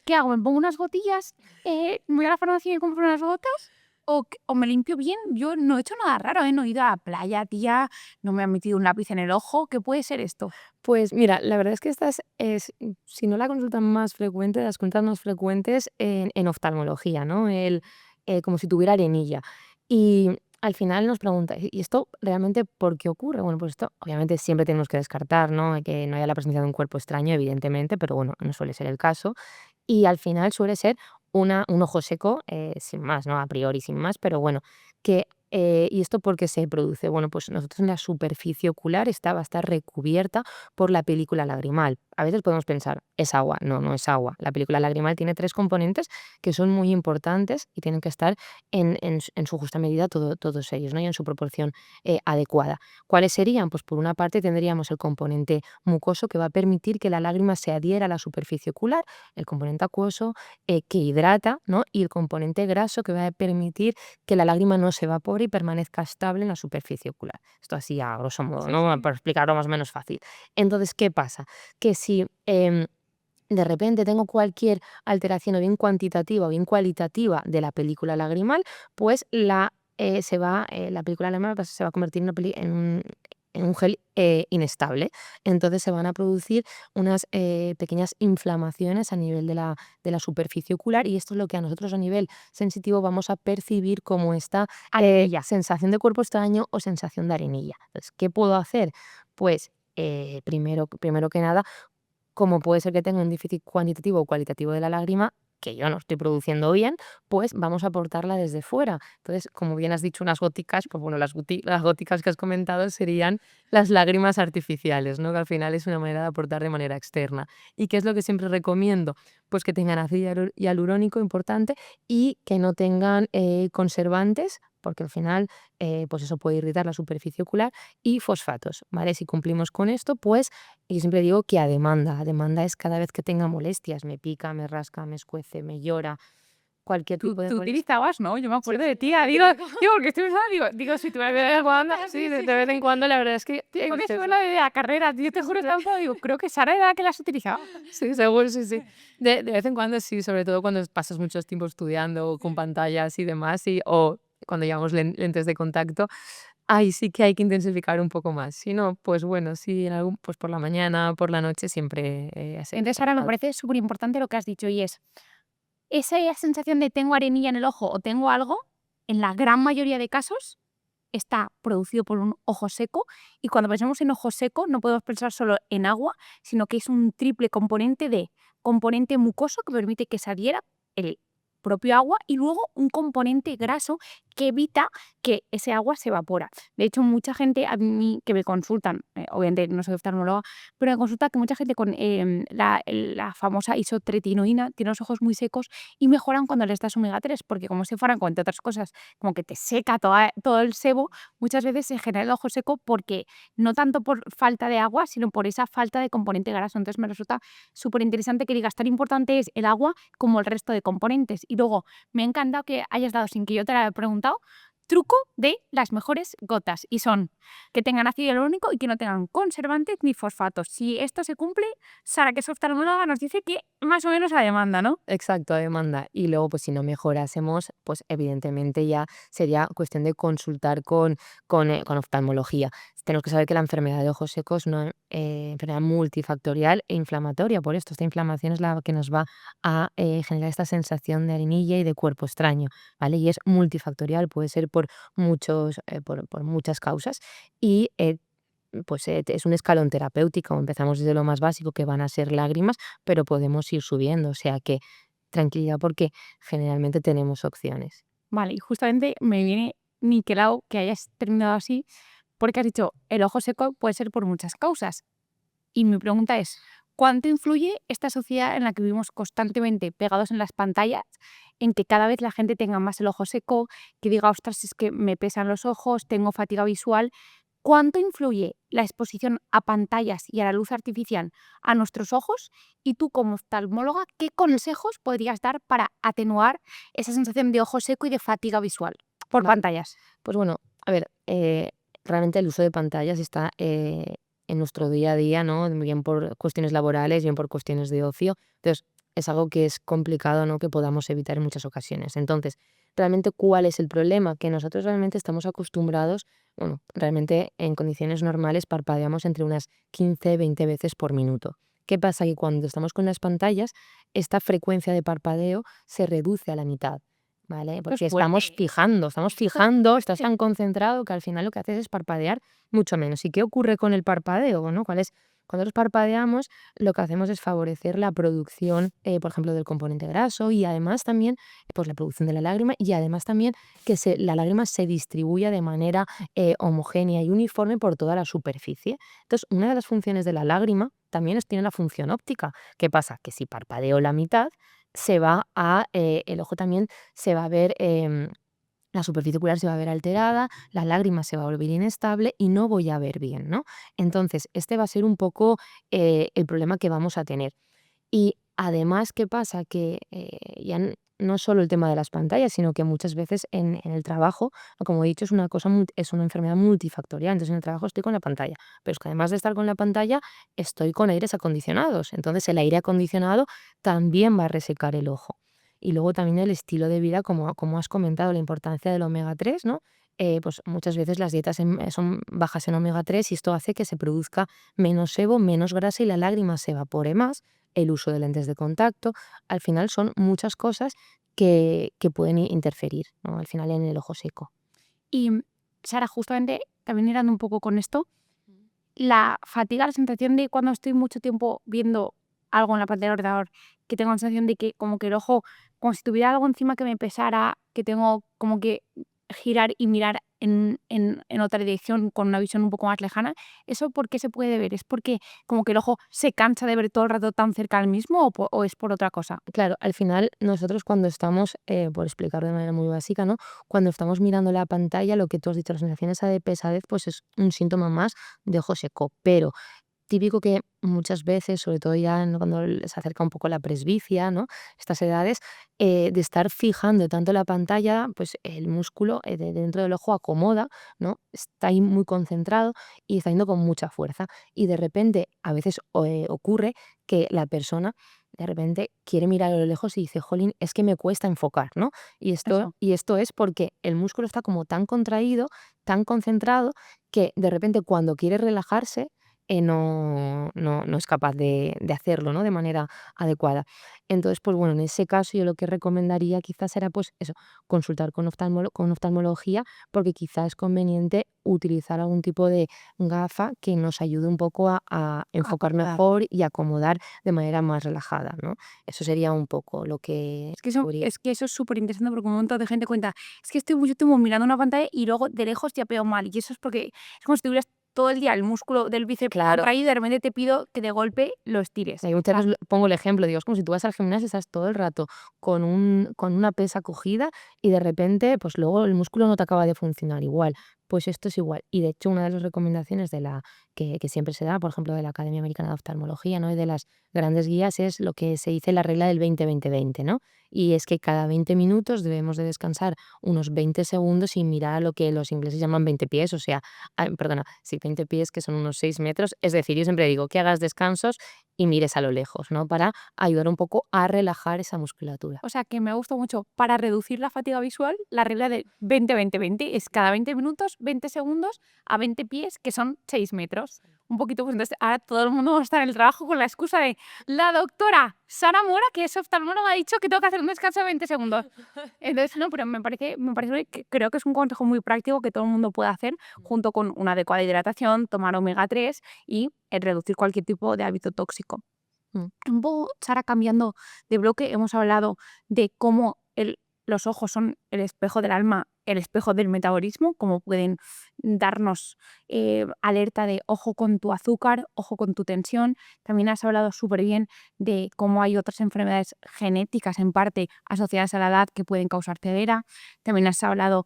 ¿Qué hago? ¿Me pongo unas gotillas? ¿Me voy a la farmacia y me compro unas gotas? ¿O me limpio bien? Yo no he hecho nada raro, ¿eh? No he ido a la playa, tía, no me ha metido un lápiz en el ojo. ¿Qué puede ser esto? Pues mira, la verdad es que esta es, si no la consulta más frecuente, de las consultas más frecuentes en oftalmología, ¿no? Como si tuviera arenilla. Y al final nos pregunta, ¿y esto realmente por qué ocurre? Bueno, pues esto obviamente siempre tenemos que descartar, ¿no? Que no haya la presencia de un cuerpo extraño, evidentemente, pero bueno, no suele ser el caso. Y al final suele ser un ojo seco, sin más, ¿no? A priori, sin más, pero bueno, ¿y esto por qué se produce? Bueno, pues nosotros en la superficie ocular va a estar recubierta por la película lagrimal. A veces podemos pensar, es agua. No, no es agua. La película lagrimal tiene 3 componentes que son muy importantes y tienen que estar en su justa medida todos ellos, ¿no? Y en su proporción adecuada. ¿Cuáles serían? Pues por una parte tendríamos el componente mucoso que va a permitir que la lágrima se adhiera a la superficie ocular, el componente acuoso que hidrata, ¿no? Y el componente graso que va a permitir que la lágrima no se evapore y permanezca estable en la superficie ocular. Esto así a grosso modo, Sí, ¿no? sí. Para explicarlo más o menos fácil. Entonces, ¿qué pasa? Que si de repente tengo cualquier alteración o bien cuantitativa o bien cualitativa de la película lagrimal, pues la película lagrimal se va a convertir en un gel inestable. Entonces se van a producir unas pequeñas inflamaciones a nivel de la superficie ocular y esto es lo que a nosotros a nivel sensitivo vamos a percibir como esta Arenilla. sensación de cuerpo extraño o sensación de arenilla. Entonces, ¿qué puedo hacer? Pues primero que nada, como puede ser que tenga un déficit cuantitativo o cualitativo de la lágrima, que yo no estoy produciendo bien, pues vamos a aportarla desde fuera. Entonces, como bien has dicho, unas góticas, pues bueno, las góticas que has comentado serían las lágrimas artificiales, ¿no? Que al final es una manera de aportar de manera externa. ¿Y qué es lo que siempre recomiendo? Pues que tengan ácido hialurónico importante y que no tengan conservantes, porque al final, pues eso puede irritar la superficie ocular, y fosfatos, ¿vale? Si cumplimos con esto, pues yo siempre digo que a demanda es cada vez que tenga molestias, me pica, me rasca, me escuece, me llora, cualquier Tú, tipo de tú molestia. utilizabas, ¿no? Yo me Sí, acuerdo de sí, tía. sí, Digo, digo, porque estoy pensando, digo, si tú me de vez en cuando, sí, sí, de vez en cuando la verdad es que, me pues eso. suena de la carrera. Yo te juro tanto, digo, creo que Sara era la que las utilizaba. Sí, seguro, sí, sí. De vez en cuando sí, sobre todo cuando pasas mucho tiempo estudiando con pantallas y demás, o cuando llevamos lentes de contacto, ahí sí que hay que intensificar un poco más. Si no, pues bueno, sí, pues por la mañana, por la noche siempre es Entonces, Sara, me recomendable. parece súper importante lo que has dicho y es esa sensación de tengo arenilla en el ojo o tengo algo, en la gran mayoría de casos, está producido por un ojo seco y cuando pensamos en ojo seco no podemos pensar solo en agua, sino que es un triple componente de componente mucoso que permite que saliera el propio agua y luego un componente graso que evita que ese agua se evapora. De hecho, mucha gente a mí que me consultan, obviamente no soy oftalmóloga, pero me consulta que mucha gente con la famosa isotretinoína tiene los ojos muy secos y mejoran cuando les das omega 3, porque como se fueran con entre otras cosas, como que te seca todo el sebo, muchas veces se genera el ojo seco porque no tanto por falta de agua, sino por esa falta de componente graso. Entonces me resulta súper interesante que digas, tan importante es el agua como el resto de componentes. Y luego me ha encantado que hayas dado, sin que yo te lo haya preguntado, truco de las mejores gotas. Y son que tengan ácido hialurónico y que no tengan conservantes ni fosfatos. Si esto se cumple, Sara, que es oftalmóloga, nos dice que más o menos a demanda, ¿no? Exacto, a demanda. Y luego, pues si no mejorásemos, pues evidentemente ya sería cuestión de consultar con oftalmología. Tenemos que saber que la enfermedad de ojos secos es una enfermedad multifactorial e inflamatoria. Por esto, esta inflamación es la que nos va a generar esta sensación de arenilla y de cuerpo extraño, ¿vale? Y es multifactorial, puede ser por muchas causas. Y pues es un escalón terapéutico. Empezamos desde lo más básico, que van a ser lágrimas, pero podemos ir subiendo. O sea que tranquilidad porque generalmente tenemos opciones. Vale, y justamente me viene niquelado que hayas terminado así, porque has dicho, el ojo seco puede ser por muchas causas. Y mi pregunta es, ¿cuánto influye esta sociedad en la que vivimos constantemente pegados en las pantallas, en que cada vez la gente tenga más el ojo seco, que diga, ostras, es que me pesan los ojos, tengo fatiga visual? ¿Cuánto influye la exposición a pantallas y a la luz artificial a nuestros ojos? Y tú, como oftalmóloga, ¿qué consejos podrías dar para atenuar esa sensación de ojo seco y de fatiga visual por Vale, pantallas? pues bueno, a ver, realmente el uso de pantallas está en nuestro día a día, ¿no? Bien por cuestiones laborales, bien por cuestiones de ocio. Entonces, es algo que es complicado, ¿no? Que podamos evitar en muchas ocasiones. Entonces, realmente, ¿cuál es el problema? Que nosotros realmente estamos acostumbrados, bueno, realmente en condiciones normales parpadeamos entre unas 15, 20 veces por minuto. ¿Qué pasa? Que cuando estamos con las pantallas, esta frecuencia de parpadeo se reduce a la mitad. ¿Vale? Esto es Porque fuerte. estamos fijando, estás tan concentrado que al final lo que haces es parpadear mucho menos. ¿Y qué ocurre con el parpadeo? ¿No? Cuando nos parpadeamos, lo que hacemos es favorecer la producción, por ejemplo, del componente graso y además también pues, la producción de la lágrima y además también que la lágrima se distribuya de manera homogénea y uniforme por toda la superficie. Entonces, una de las funciones de la lágrima también tiene la función óptica. ¿Qué pasa? Que si parpadeo la mitad, el ojo también se va a ver, la superficie ocular se va a ver alterada, la lágrima se va a volver inestable y no voy a ver bien, ¿no? Entonces, este va a ser un poco el problema que vamos a tener. Y además, ¿qué pasa? Que ya no solo el tema de las pantallas, sino que muchas veces en el trabajo, como he dicho, es una enfermedad multifactorial. Entonces, en el trabajo estoy con la pantalla, pero es que además de estar con la pantalla, estoy con aires acondicionados. Entonces, el aire acondicionado también va a resecar el ojo. Y luego también el estilo de vida, como has comentado, la importancia del omega 3, ¿no? pues muchas veces las dietas son bajas en omega 3 y esto hace que se produzca menos sebo, menos grasa y la lágrima se evapore más, el uso de lentes de contacto. Al final son muchas cosas que pueden interferir, ¿no? Al final en el ojo seco. Y Sara, justamente también mirando un poco con esto, la fatiga, la sensación de cuando estoy mucho tiempo viendo algo en la pantalla del ordenador, que tengo la sensación de que como que el ojo, como si tuviera algo encima que me pesara, que tengo como que girar y mirar en otra dirección con una visión un poco más lejana, ¿eso por qué se puede ver? ¿Es porque como que el ojo se cansa de ver todo el rato tan cerca al mismo o es por otra cosa? Claro, al final nosotros cuando estamos, por explicarlo de manera muy básica, ¿no? Cuando estamos mirando la pantalla, lo que tú has dicho, la sensación esa de pesadez, pues es un síntoma más de ojo seco. Pero típico que muchas veces, sobre todo ya cuando se acerca un poco la presbicia, ¿no? Estas edades, de estar fijando tanto la pantalla, pues el músculo de dentro del ojo acomoda, ¿no? Está ahí muy concentrado y está yendo con mucha fuerza. Y de repente, a veces ocurre que la persona de repente quiere mirar a lo lejos y dice, jolín, es que me cuesta enfocar, ¿no? Eso. Y esto es porque el músculo está como tan contraído, tan concentrado, que de repente cuando quiere relajarse, no es capaz de hacerlo, ¿no? De manera adecuada. Entonces, pues bueno, en ese caso yo lo que recomendaría quizás era pues eso, consultar con oftalmología, porque quizás es conveniente utilizar algún tipo de gafa que nos ayude un poco a enfocar Acomodar. mejor y acomodar de manera más relajada, ¿no? Eso sería un poco lo que podría. Es que eso es súper interesante porque un montón de gente cuenta, es que estoy mucho tiempo mirando una pantalla y luego de lejos ya veo mal. Y eso es porque es como si tuvieras todo el día el músculo del bíceps Claro. contraído y de repente te pido que de golpe lo estires. Y muchas veces pongo el ejemplo, digo, es como si tú vas al gimnasio, estás todo el rato con una pesa cogida y de repente, pues luego el músculo no te acaba de funcionar igual. Pues esto es igual. Y de hecho, una de las recomendaciones que siempre se da, por ejemplo, de la Academia Americana de Oftalmología, ¿no? Y de las grandes guías es lo que se dice la regla del 20-20-20, ¿no? Y es que cada 20 minutos debemos de descansar unos 20 segundos y mirar a lo que los ingleses llaman 20 pies, o sea, perdona, sí, 20 pies, que son unos 6 metros. Es decir, yo siempre digo que hagas descansos y mires a lo lejos, ¿no? Para ayudar un poco a relajar esa musculatura. O sea, que me gusta mucho para reducir la fatiga visual, la regla de 20-20-20 es cada 20 minutos, 20 segundos a 20 pies, que son 6 metros. Un poquito, pues entonces ahora todo el mundo va a estar en el trabajo con la excusa de la doctora Sara Mora, que es oftalmóloga, ha dicho que tengo que hacer un descanso de 20 segundos. Entonces, no, pero me parece que creo que es un consejo muy práctico que todo el mundo puede hacer junto con una adecuada hidratación, tomar omega 3 y reducir cualquier tipo de hábito tóxico. Mm. Un poco, Sara, cambiando de bloque, hemos hablado de cómo los ojos son el espejo del alma, el espejo del metabolismo, cómo pueden darnos alerta de ojo con tu azúcar, ojo con tu tensión. También has hablado súper bien de cómo hay otras enfermedades genéticas, en parte asociadas a la edad, que pueden causar ceguera. También has hablado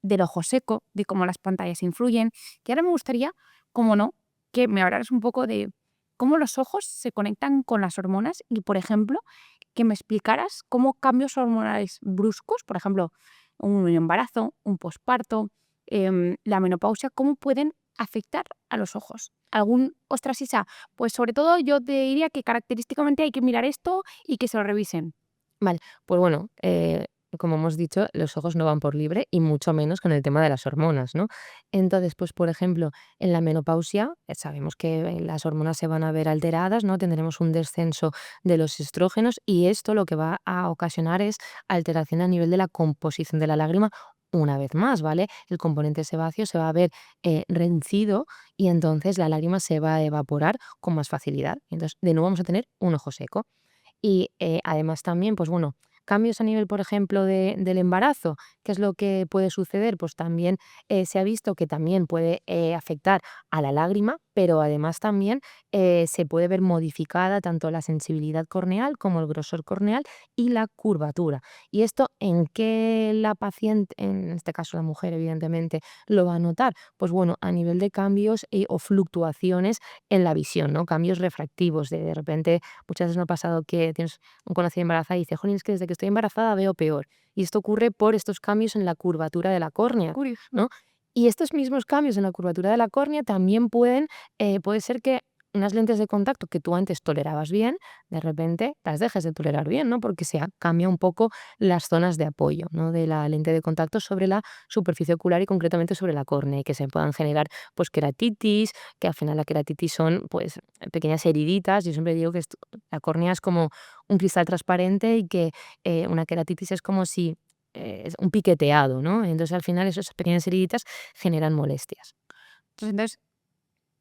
del ojo seco, de cómo las pantallas influyen. Y ahora me gustaría, como no, que me hablaras un poco de cómo los ojos se conectan con las hormonas y, por ejemplo, que me explicaras cómo cambios hormonales bruscos, por ejemplo, un embarazo, un posparto, la menopausia, cómo pueden afectar a los ojos. Ostras, Isa, pues sobre todo yo te diría que característicamente hay que mirar esto y que se lo revisen. Vale, pues bueno, como hemos dicho, los ojos no van por libre y mucho menos con el tema de las hormonas, ¿no? Entonces, pues por ejemplo, en la menopausia sabemos que las hormonas se van a ver alteradas, ¿no? Tendremos un descenso de los estrógenos y esto lo que va a ocasionar es alteración a nivel de la composición de la lágrima. Una vez más, ¿vale? El componente sebáceo se va a ver reducido y entonces la lágrima se va a evaporar con más facilidad. Entonces, de nuevo vamos a tener un ojo seco. Y, además también, pues bueno, cambios a nivel, por ejemplo, del embarazo, ¿qué es lo que puede suceder? Pues también, se ha visto que también puede, afectar a la lágrima, pero además también, se puede ver modificada tanto la sensibilidad corneal como el grosor corneal y la curvatura. ¿Y esto en qué la paciente, en este caso la mujer, evidentemente, lo va a notar? Pues bueno, a nivel de cambios, o fluctuaciones en la visión, ¿no? Cambios refractivos, de repente muchas veces me ha pasado que tienes un conocido embarazada y dice, jolín, es que desde que estoy embarazada veo peor. Y esto ocurre por estos cambios en la curvatura de la córnea, Curioso. ¿no? Y estos mismos cambios en la curvatura de la córnea también puede ser que unas lentes de contacto que tú antes tolerabas bien, de repente las dejes de tolerar bien, ¿no? Porque cambia un poco las zonas de apoyo, ¿no? De la lente de contacto sobre la superficie ocular y concretamente sobre la córnea, y que se puedan generar pues queratitis, que al final la queratitis son pues pequeñas heriditas. Yo siempre digo que la córnea es como un cristal transparente y que una queratitis es como si es un piqueteado, ¿no? Entonces al final esas pequeñas heriditas generan molestias. Pues entonces,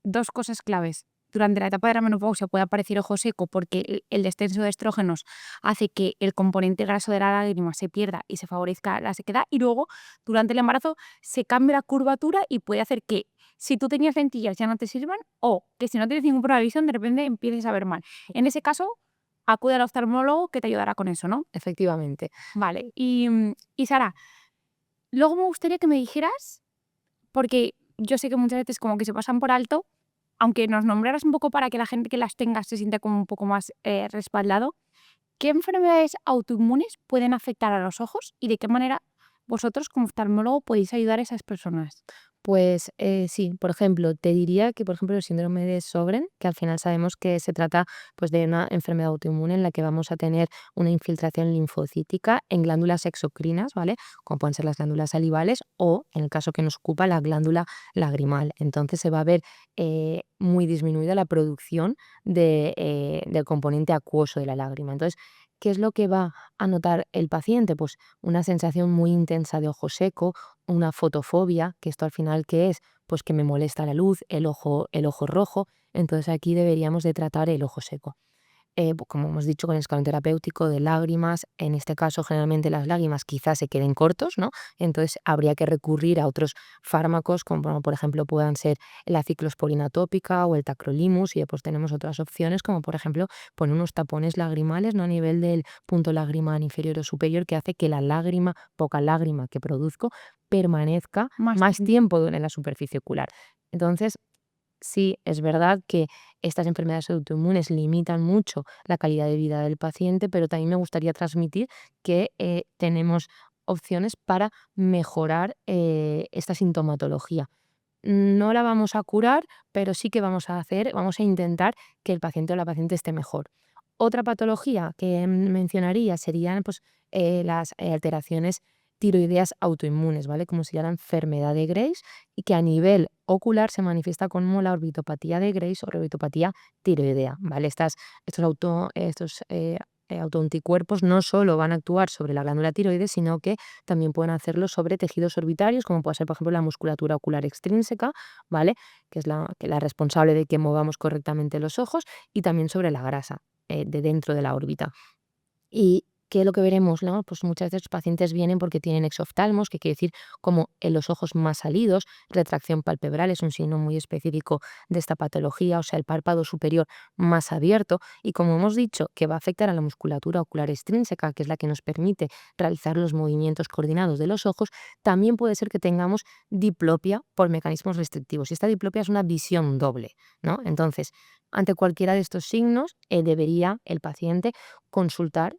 dos cosas claves. Durante la etapa de la menopausia puede aparecer ojo seco porque el descenso de estrógenos hace que el componente graso de la lágrima se pierda y se favorezca la sequedad. Y luego, durante el embarazo, se cambia la curvatura y puede hacer que si tú tenías lentillas ya no te sirvan o que si no tienes ningún problema de visión, de repente empieces a ver mal. En ese caso, acude al oftalmólogo que te ayudará con eso, ¿no? Efectivamente. Vale. Y Sara, luego me gustaría que me dijeras, porque yo sé que muchas veces como que se pasan por alto, aunque nos nombraras un poco para que la gente que las tenga se sienta como un poco más respaldado, ¿qué enfermedades autoinmunes pueden afectar a los ojos y de qué manera vosotros como oftalmólogo podéis ayudar a esas personas? Pues sí, por ejemplo, te diría que, por ejemplo, el síndrome de Sjögren, que al final sabemos que se trata pues, de una enfermedad autoinmune en la que vamos a tener una infiltración linfocítica en glándulas exocrinas, ¿vale? Como pueden ser las glándulas salivales o, en el caso que nos ocupa, la glándula lagrimal. Entonces se va a ver muy disminuida la producción del componente acuoso de la lágrima. Entonces, ¿qué es lo que va a notar el paciente? Pues una sensación muy intensa de ojo seco, una fotofobia, que esto al final, ¿qué es? Pues que me molesta la luz, el ojo rojo. Entonces aquí deberíamos de tratar el ojo seco. Como hemos dicho, con el escalón terapéutico de lágrimas, en este caso generalmente las lágrimas quizás se queden cortos, ¿no? Entonces habría que recurrir a otros fármacos, como por ejemplo puedan ser la ciclosporina tópica o el tacrolimus, y después tenemos otras opciones, como por ejemplo poner unos tapones lagrimales, ¿no? A nivel del punto lagrimal inferior o superior, que hace que la lágrima, poca lágrima que produzco, permanezca Más más tiempo. tiempo en la superficie ocular. Entonces, sí, es verdad que estas enfermedades autoinmunes limitan mucho la calidad de vida del paciente, pero también me gustaría transmitir que tenemos opciones para mejorar esta sintomatología. No la vamos a curar, pero sí que vamos a intentar que el paciente o la paciente esté mejor. Otra patología que mencionaría serían pues, las alteraciones tiroideas autoinmunes, ¿vale? Como se llama enfermedad de Graves, y que a nivel ocular se manifiesta como la orbitopatía de Graves o orbitopatía tiroidea, ¿vale? Estos autoanticuerpos no solo van a actuar sobre la glándula tiroides, sino que también pueden hacerlo sobre tejidos orbitarios, como puede ser, por ejemplo, la musculatura ocular extrínseca, ¿vale? Que es la responsable de que movamos correctamente los ojos, y también sobre la grasa de dentro de la órbita. ¿Y qué es lo que veremos, no? Pues muchas veces los pacientes vienen porque tienen exoftalmos, que quiere decir como en los ojos más salidos, retracción palpebral es un signo muy específico de esta patología, o sea, el párpado superior más abierto, y como hemos dicho, que va a afectar a la musculatura ocular extrínseca, que es la que nos permite realizar los movimientos coordinados de los ojos, también puede ser que tengamos diplopia por mecanismos restrictivos. Y esta diplopia es una visión doble, ¿no? Entonces, ante cualquiera de estos signos, debería el paciente consultar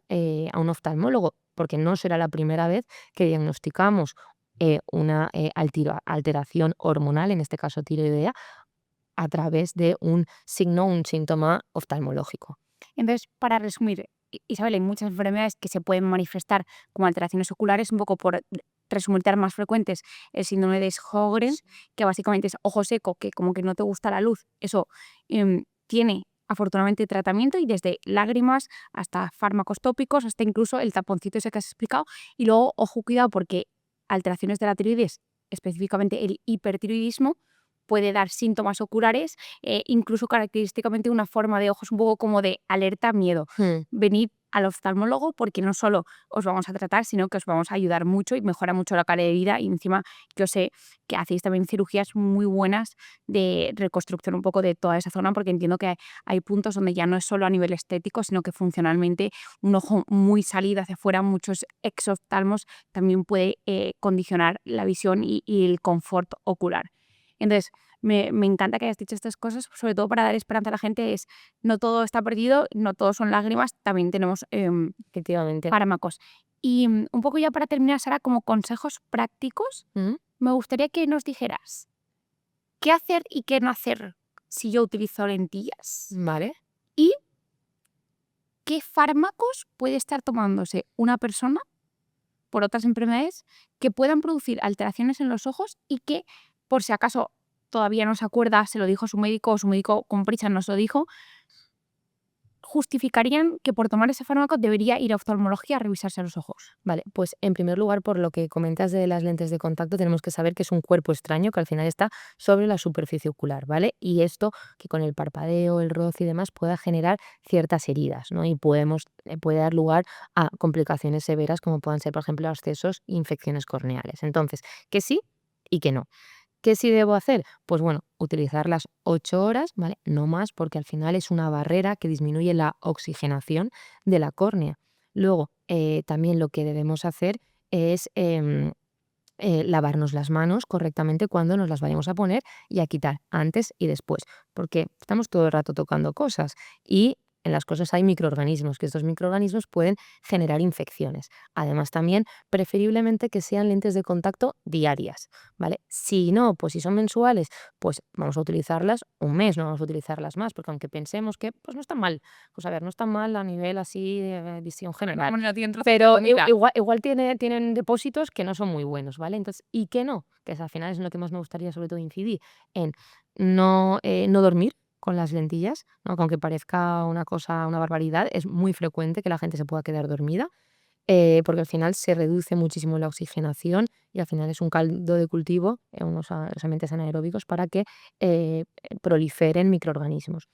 a un oftalmólogo, porque no será la primera vez que diagnosticamos una alteración hormonal, en este caso tiroidea, a través de un signo, un síntoma oftalmológico. Entonces, para resumir, Isabel, hay muchas enfermedades que se pueden manifestar como alteraciones oculares, un poco por resumirte las más frecuentes, el síndrome de Sjögren, que básicamente es ojo seco, que como que no te gusta la luz, eso tiene afortunadamente tratamiento y desde lágrimas hasta fármacos tópicos, hasta incluso el taponcito ese que has explicado. Y luego, ojo, cuidado, porque alteraciones de la tiroides, específicamente el hipertiroidismo, puede dar síntomas oculares, incluso característicamente una forma de ojos un poco como de alerta, miedo. Hmm. Venid al oftalmólogo porque no solo os vamos a tratar, sino que os vamos a ayudar mucho y mejora mucho la calidad de vida. Y encima yo sé que hacéis también cirugías muy buenas de reconstrucción un poco de toda esa zona, porque entiendo que hay puntos donde ya no es solo a nivel estético, sino que funcionalmente un ojo muy salido hacia afuera, muchos exoftalmos, también puede condicionar la visión y el confort ocular. Entonces, me encanta que hayas dicho estas cosas, sobre todo para dar esperanza a la gente, es no todo está perdido, no todo son lágrimas, también tenemos Efectivamente. fármacos. Y un poco ya para terminar, Sara, como consejos prácticos, ¿Mm? me gustaría que nos dijeras qué hacer y qué no hacer si yo utilizo lentillas? ¿Vale? ¿Y qué fármacos puede estar tomándose una persona por otras enfermedades que puedan producir alteraciones en los ojos y que, por si acaso todavía no se acuerda, se lo dijo su médico o su médico con prisa nos lo dijo, justificarían que por tomar ese fármaco debería ir a oftalmología a revisarse los ojos? Vale, pues en primer lugar, por lo que comentas de las lentes de contacto, tenemos que saber que es un cuerpo extraño que al final está sobre la superficie ocular, ¿vale? Y esto que con el parpadeo, el roce y demás pueda generar ciertas heridas, ¿no? Y puede dar lugar a complicaciones severas como puedan ser, por ejemplo, abscesos e infecciones corneales. Entonces, que sí y que no. ¿Qué sí debo hacer? Pues bueno, utilizar las 8 horas, ¿vale? No más, porque al final es una barrera que disminuye la oxigenación de la córnea. Luego, también lo que debemos hacer es lavarnos las manos correctamente cuando nos las vayamos a poner y a quitar, antes y después, porque estamos todo el rato tocando cosas y en las cosas hay microorganismos, que estos microorganismos pueden generar infecciones. Además, también preferiblemente que sean lentes de contacto diarias, ¿vale? Si no, pues si son mensuales, pues vamos a utilizarlas un mes, no vamos a utilizarlas más, porque aunque pensemos que pues no está mal, pues a ver, no está mal a nivel así de visión general. Bueno, tiene trozos Pero bonita. igual tienen depósitos que no son muy buenos, ¿vale? Entonces, ¿y qué no? Que es al final es en lo que más me gustaría sobre todo incidir, en no dormir con las lentillas, ¿no? Que aunque parezca una cosa, una barbaridad, es muy frecuente que la gente se pueda quedar dormida, porque al final se reduce muchísimo la oxigenación y al final es un caldo de cultivo en los ambientes anaeróbicos para que proliferen microorganismos.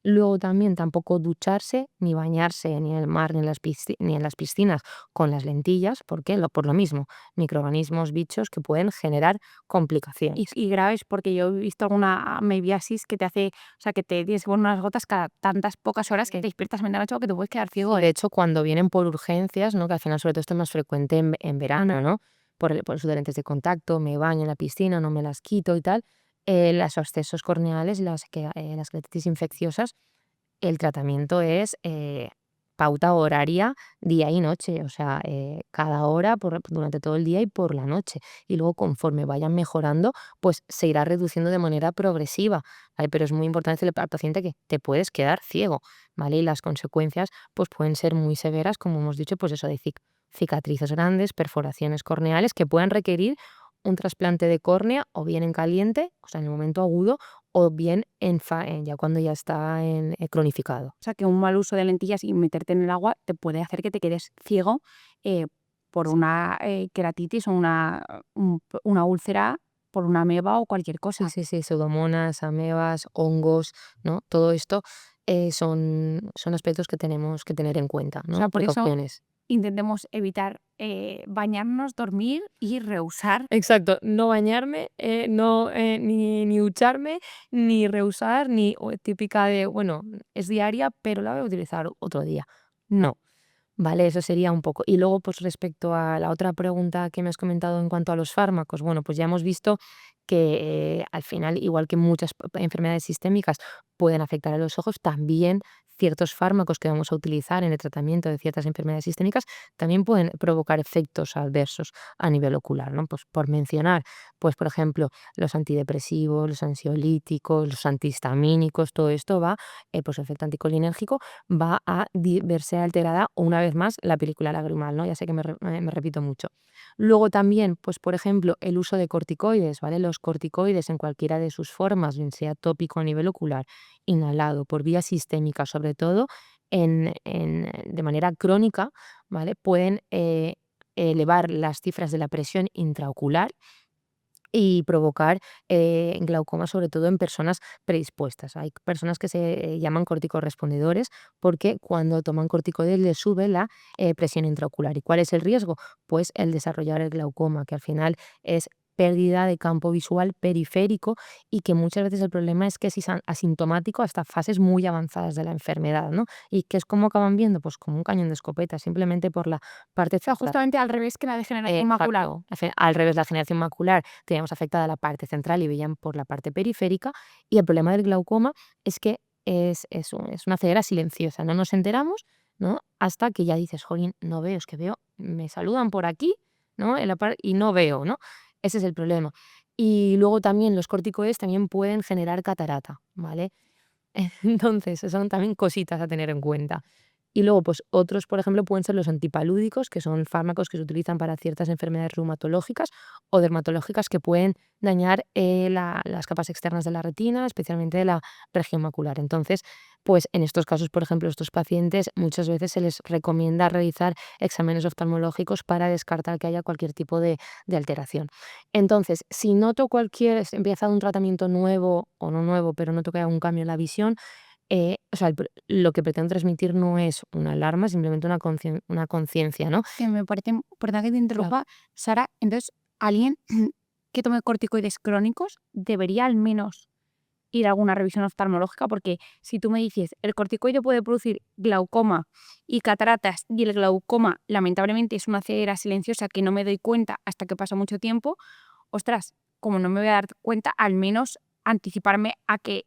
Luego también tampoco ducharse, ni bañarse, ni en el mar, ni en las piscinas con las lentillas, ¿por qué? Por lo mismo, microorganismos, bichos que pueden generar complicaciones. Y graves, porque yo he visto alguna mebiasis que te hace, o sea, que te tienes que poner unas gotas cada tantas pocas horas que te despiertas en la noche o que te puedes quedar ciego. De hecho, cuando vienen por urgencias, ¿no? Que al final sobre todo esto es más frecuente en verano, ¿no? Por eso de lentes de contacto, me baño en la piscina, no me las quito y tal, los abscesos corneales, las queratitis infecciosas, el tratamiento es pauta horaria día y noche, o sea, cada hora durante todo el día y por la noche. Y luego conforme vayan mejorando, pues se irá reduciendo de manera progresiva, ¿vale? Pero es muy importante decirle al paciente que te puedes quedar ciego, ¿vale? Y las consecuencias pues pueden ser muy severas, como hemos dicho, pues eso de cicatrices grandes, perforaciones corneales que puedan requerir un trasplante de córnea o bien en caliente, o sea, en el momento agudo, o bien ya cuando ya está cronificado. O sea, que un mal uso de lentillas y meterte en el agua te puede hacer que te quedes ciego por una queratitis o una úlcera por una ameba o cualquier cosa. Sí, pseudomonas, amebas, hongos, ¿no? Todo esto son aspectos que tenemos que tener en cuenta, ¿no? O sea, por eso Precauciones. intentemos evitar bañarnos, dormir y rehusar. Exacto, no bañarme, ni ducharme, ni rehusar, ni típica de, bueno, es diaria, pero la voy a utilizar otro día. No. Vale, eso sería un poco. Y luego, pues respecto a la otra pregunta que me has comentado en cuanto a los fármacos, bueno, pues ya hemos visto que al final, igual que muchas enfermedades sistémicas pueden afectar a los ojos, también ciertos fármacos que vamos a utilizar en el tratamiento de ciertas enfermedades sistémicas también pueden provocar efectos adversos a nivel ocular, ¿no? Pues por mencionar, pues por ejemplo, los antidepresivos, los ansiolíticos, los antihistamínicos, todo esto va, pues efecto anticolinérgico va a verse alterada una vez más la película lagrimal, ¿no? Ya sé que me repito mucho. Luego también, pues por ejemplo, el uso de corticoides, ¿vale? Los corticoides en cualquiera de sus formas, bien sea tópico a nivel ocular, inhalado, por vía sistémica, sobre todo de manera crónica, ¿vale? Pueden elevar las cifras de la presión intraocular y provocar glaucoma, sobre todo en personas predispuestas. Hay personas que se llaman corticorrespondedores porque cuando toman corticoides les sube la presión intraocular. ¿Y cuál es el riesgo? Pues el desarrollar el glaucoma, que al final es pérdida de campo visual periférico y que muchas veces el problema es que es asintomático hasta fases muy avanzadas de la enfermedad, ¿no? ¿Y que es como acaban viendo? Pues como un cañón de escopeta, simplemente por la parte O sea, central. justamente al revés que la degeneración macular. Exacto. Al revés, la generación macular teníamos afectada la parte central y veían por la parte periférica. Y el problema del glaucoma es que es una ceguera silenciosa. No nos enteramos, ¿no? Hasta que ya dices, jolín, no veo, es que veo, me saludan por aquí, ¿no? Y no veo, ¿no? Ese es el problema. Y luego también los corticoides también pueden generar catarata, ¿vale? Entonces, son también cositas a tener en cuenta. Y luego, pues otros, por ejemplo, pueden ser los antipalúdicos, que son fármacos que se utilizan para ciertas enfermedades reumatológicas o dermatológicas que pueden dañar las capas externas de la retina, especialmente de la región macular. Entonces, pues en estos casos, por ejemplo, estos pacientes muchas veces se les recomienda realizar exámenes oftalmológicos para descartar que haya cualquier tipo de alteración. Entonces, si noto si empieza un tratamiento nuevo o no nuevo, pero noto que hay un cambio en la visión, o sea, lo que pretendo transmitir no es una alarma, simplemente una conciencia, ¿no? Que me parece, perdón que te Claro. interrumpa, Sara, entonces alguien que tome corticoides crónicos debería al menos ir a alguna revisión oftalmológica, porque si tú me dices, el corticoide puede producir glaucoma y cataratas, y el glaucoma lamentablemente es una ceguera silenciosa que no me doy cuenta hasta que pasa mucho tiempo, ostras, como no me voy a dar cuenta, al menos anticiparme a que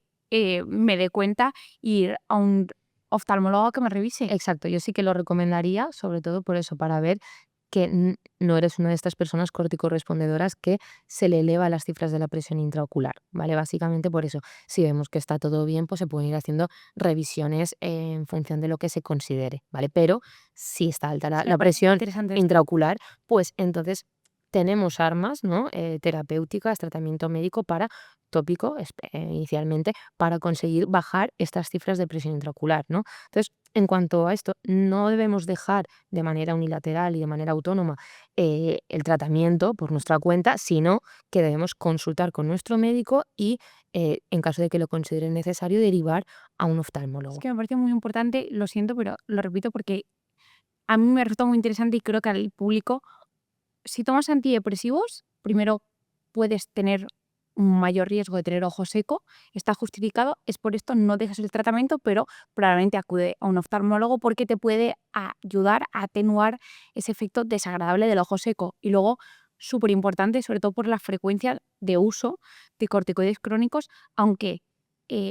me dé cuenta y ir a un oftalmólogo a que me revise. Exacto, yo sí que lo recomendaría, sobre todo por eso, para ver que no eres una de estas personas corticorrespondedoras que se le eleva las cifras de la presión intraocular, ¿vale? Básicamente por eso, si vemos que está todo bien, pues se pueden ir haciendo revisiones en función de lo que se considere, ¿vale? Pero si está alta Es que me la parece muy presión interesante esto. intraocular, pues entonces tenemos armas, ¿no? Terapéuticas, tratamiento médico para tópico, inicialmente, para conseguir bajar estas cifras de presión intraocular, ¿no? Entonces, en cuanto a esto, no debemos dejar de manera unilateral y de manera autónoma el tratamiento por nuestra cuenta, sino que debemos consultar con nuestro médico y, en caso de que lo considere necesario, derivar a un Es oftalmólogo. que me parece muy importante, lo siento, pero lo repito porque a mí me resulta muy interesante y creo que al público, si tomas antidepresivos, primero puedes tener un mayor riesgo de tener ojo seco, está justificado, es por esto no dejas el tratamiento, pero probablemente acude a un oftalmólogo porque te puede ayudar a atenuar ese efecto desagradable del ojo seco. Y luego, súper importante, sobre todo por la frecuencia de uso de corticoides crónicos, aunque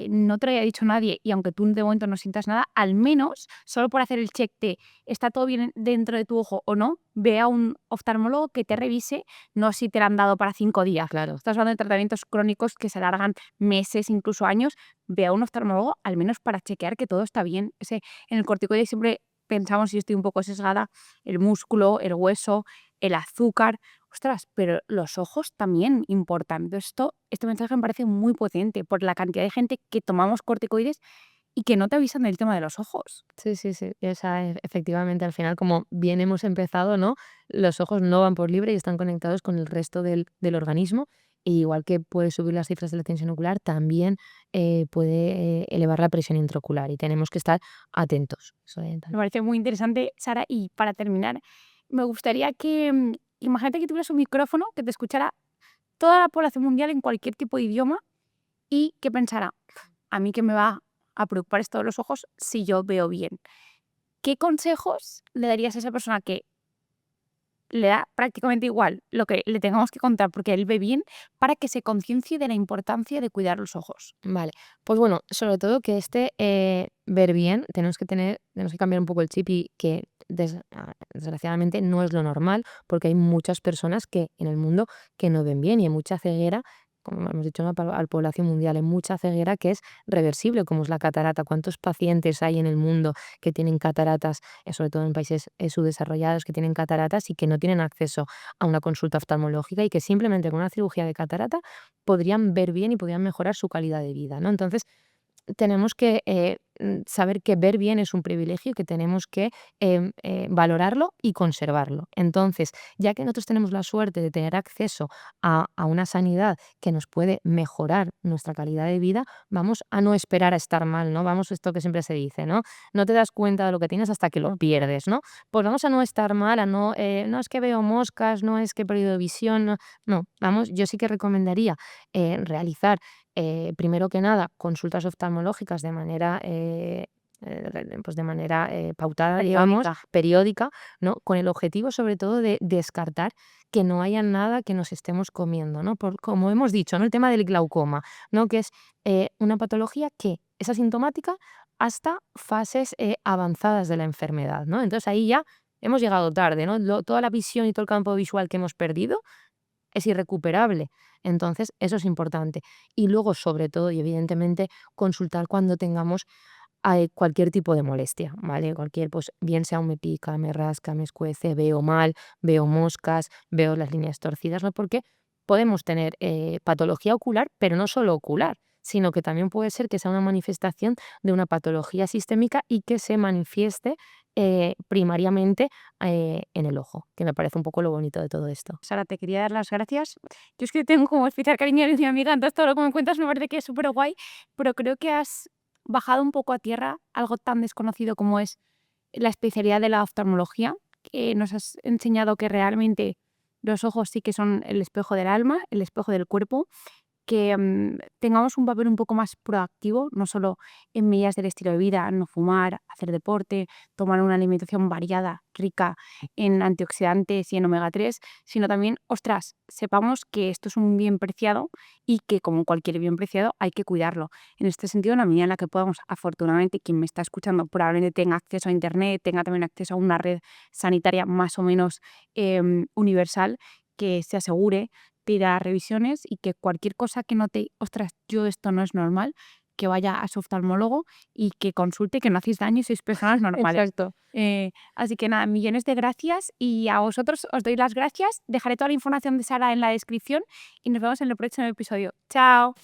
no te lo haya dicho nadie y aunque tú de momento no sientas nada, al menos solo por hacer el check de está todo bien dentro de tu ojo o no, ve a un oftalmólogo que te revise, no si te lo han dado para 5 días. Claro. Estás hablando de tratamientos crónicos que se alargan meses, incluso años. Ve a un oftalmólogo al menos para chequear que todo está bien. En el corticoide siempre pensamos, y estoy un poco sesgada, el músculo, el hueso, el azúcar. Ostras, pero los ojos también importan. Entonces, este mensaje me parece muy potente por la cantidad de gente que tomamos corticoides y que no te avisan del tema de los ojos. Sí, sí, sí. O sea, efectivamente, al final, como bien hemos empezado, ¿no? Los ojos no van por libre y están conectados con el resto del organismo. Y igual que puede subir las cifras de la tensión ocular, también puede elevar la presión intraocular y tenemos que estar atentos. Eso Me parece muy interesante, Sara. Y para terminar, me gustaría que, imagínate que tuvieras un micrófono que te escuchara toda la población mundial en cualquier tipo de idioma y que pensara, a mí que me va a preocupar esto de los ojos si yo veo bien. ¿Qué consejos le darías a esa persona que le da prácticamente igual lo que le tengamos que contar porque él ve bien para que se conciencie de la importancia de cuidar los ojos? vale, pues bueno, sobre todo que ver bien, tenemos que cambiar un poco el chip y que desgraciadamente no es lo normal, porque hay muchas personas que en el mundo que no ven bien y hay mucha ceguera, como hemos dicho, ¿no? A la población mundial, hay mucha ceguera que es reversible, como es la catarata. ¿Cuántos pacientes hay en el mundo que tienen cataratas, sobre todo en países subdesarrollados, que tienen cataratas y que no tienen acceso a una consulta oftalmológica y que simplemente con una cirugía de catarata podrían ver bien y podrían mejorar su calidad de vida, ¿no? Entonces, tenemos que saber que ver bien es un privilegio y que tenemos que valorarlo y conservarlo. Entonces, ya que nosotros tenemos la suerte de tener acceso a una sanidad que nos puede mejorar nuestra calidad de vida, vamos a no esperar a estar mal, ¿no? Vamos, esto que siempre se dice, ¿no? No te das cuenta de lo que tienes hasta que lo pierdes, ¿no? Pues vamos a no estar mal, no es que veo moscas, no es que he perdido visión, no, no, vamos, yo sí que recomendaría realizar primero que nada, consultas oftalmológicas pues de manera pautada, digamos, Periódica. periódica, ¿no? Con el objetivo, sobre todo, de descartar que no haya nada que nos estemos comiendo, ¿no? Como hemos dicho, ¿no? El tema del glaucoma, ¿no? Que es una patología que es asintomática hasta fases avanzadas de la enfermedad, ¿no? Entonces ahí ya hemos llegado tarde, ¿no? Toda la visión y todo el campo visual que hemos perdido es irrecuperable. Entonces, eso es importante. Y luego, sobre todo y evidentemente, consultar cuando tengamos cualquier tipo de molestia, ¿vale? Cualquier, pues bien sea un me pica, me rasca, me escuece, veo mal, veo moscas, veo las líneas torcidas, ¿no? Porque podemos tener patología ocular, pero no solo ocular, sino que también puede ser que sea una manifestación de una patología sistémica y que se manifieste primariamente en el ojo, que me parece un poco lo bonito de todo esto. Sara, te quería dar las gracias. Yo es que tengo como especial cariño de mi amiga, entonces todo lo que me cuentas me parece que es súper guay, pero creo que has bajado un poco a tierra algo tan desconocido como es la especialidad de la oftalmología, que nos has enseñado que realmente los ojos sí que son el espejo del alma, el espejo del cuerpo, que tengamos un papel un poco más proactivo, no solo en medidas del estilo de vida, no fumar, hacer deporte, tomar una alimentación variada, rica en antioxidantes y en omega 3, sino también, ostras, sepamos que esto es un bien preciado y que como cualquier bien preciado hay que cuidarlo. En este sentido, en la medida en la que podamos, afortunadamente, quien me está escuchando probablemente tenga acceso a Internet, tenga también acceso a una red sanitaria más o menos universal, que se asegure de ir a revisiones y que cualquier cosa que note, ostras, yo esto no es normal, que vaya a su oftalmólogo y que consulte, que no hacéis daño y sois personas normales. Exacto. Así que nada, millones de gracias y a vosotros os doy las gracias. Dejaré toda la información de Sara en la descripción y nos vemos en el próximo episodio. Chao.